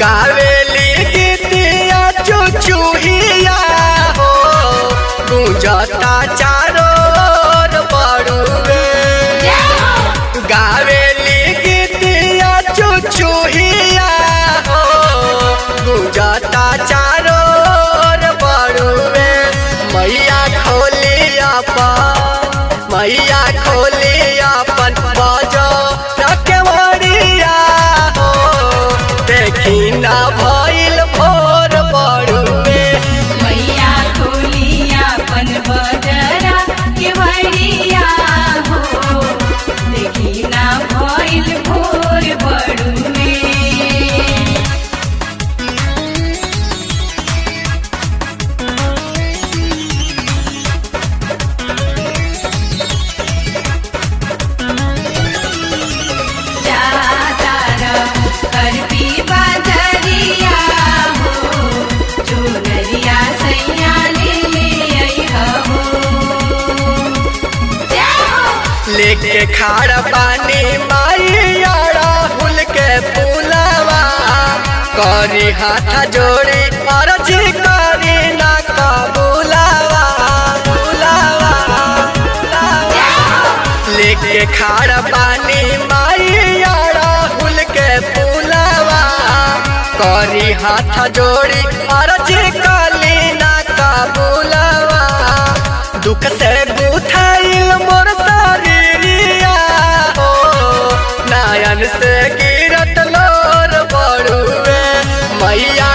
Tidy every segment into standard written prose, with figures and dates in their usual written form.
गावेली गीतिया चुचुहिया हो गुंजता चारों ओर बड़ुए। गावेली गीतिया चुचुहिया हो गुंजता चारों ओर बड़ुए। मैया खोली अपन बजो रखवरिया हो देखी ना भइल भोर बड़ुए। मैया खोली अपन बजरा केवड़िया हो देखी ना भइल भोर बड़ुए। लेके खाड़ पानी माइया राहुल के पुलावा करी हाथ जोड़ी अर्जी करी ना कबूलावा। लेके खाड़ पानी माइया राहुल के पुलावा करी हाथ जोड़ी अर्जी करी ना कबूलावा। दुख से गुथाइल मोर नयन से गिरत लोर बड़ुए। मैया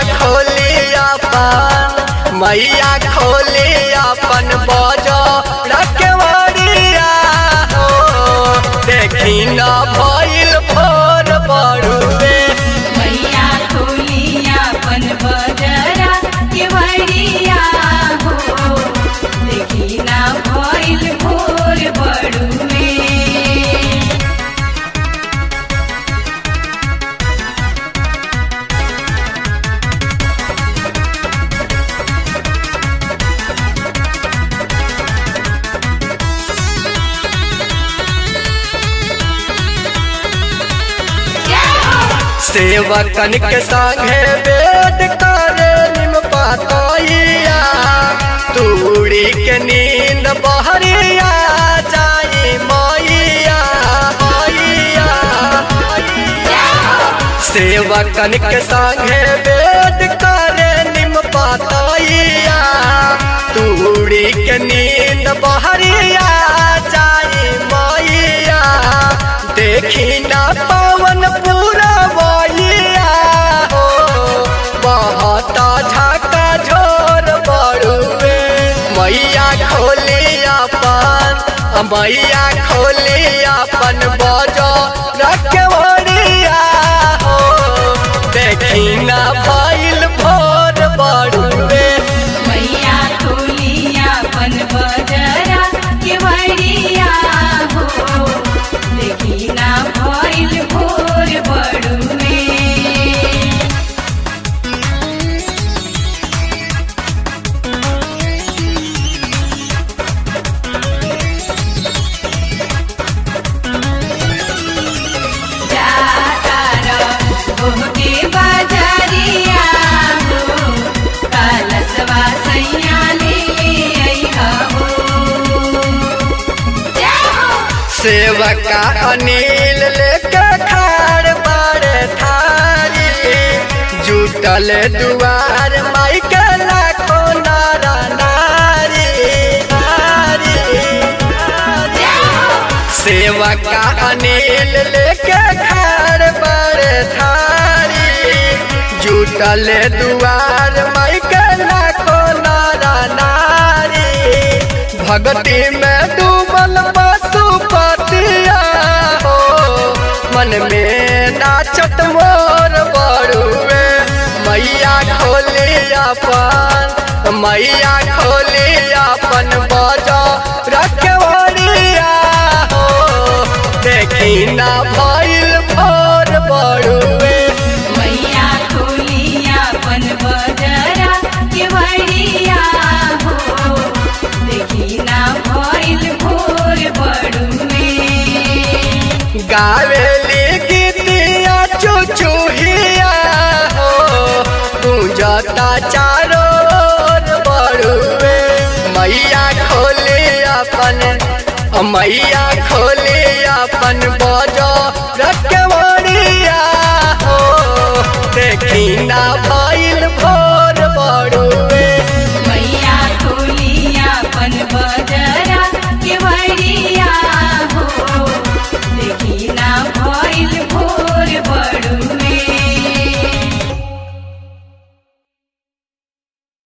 खोली अपन बजो रखवरिया हो देखी न भइल भोर बड़ुए। मैया खोली अपन बजरा केवड़िया हो देखी ना भइल भोर बड़ुए। सेवकन के संगे वेद करे निम पातइया तूड़ी के नींद बहरिया जाई मैया। सेवकन के संगे वेद करे निम पातइया तूड़ी के नींद बहरिया जाई मैया। देखी ना पवन पूरा बहता झाका झोर बड़ुए। मैया खोली अपन बजो रखवरिया हो देखी ना भइल भोर बड़ुए। मैया खोली अपन बजरा केवड़िया हो देखी ना भइल भोर बड़ुए। सेवका अनिल लेके खाड़ बारे थारी जुटल दुआर माई के लाखों नारा नारी। सेवका अनिल लेके खाड़ बारे थारी जुटल दुआर माई के लाखों नारा नारी। भक्ति में डूबल पशुपतिया हो मन में नाचत मोर बड़ुए। मैया खोली अपन बजो रखवरिया हो देखी ना भइल भोर बड़ुए। मैया खोली अपन बजरा केवड़िया हो देखी ना भइल भोर बड़ुए। गावेली गीतिया चुचुहिया हो मैया खोली अपन बजरा